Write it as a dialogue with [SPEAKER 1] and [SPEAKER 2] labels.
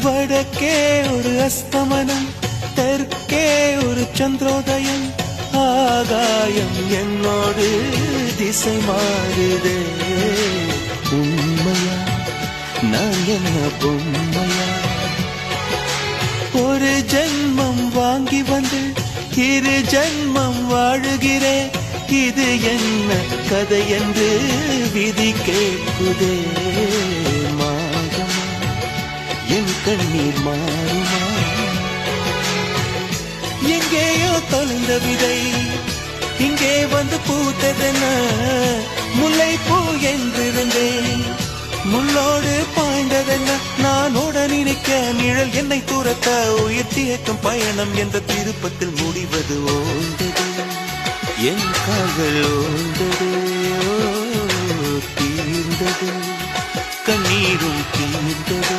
[SPEAKER 1] வடக்கே ஒரு அஸ்தமனம், தெற்கே ஒரு சந்திரோதயம். ஆகாயம் என்னோடு திசை மாறுதே. உண்மையா நான் என்ன பொம்மையா? ஒரு ஜென்மம் வாங்கி வந்து இரு ஜென்மம் வாழுகிறேன். இது என்ன கதை என்று விதி கேட்குதே. மாறுமா என் கண்ணீர் மாறுமா? எங்கேயோ தொலைந்த விதை இங்கே வந்து பூத்ததென முல்லை பூ என்றிருந்தேன். முள்ளோடு பாய்ந்ததென்ன நானோட நினைக்க நிழல் என்னை தூரத்த உயிர் தியக்கும் பயணம் என்ற திருப்பத்தில் முடிவது ஓய்ந்தது. என் கால்கள் ஓய்ந்தது, தீர்ந்தது, கண்ணீரும் தீர்ந்தது.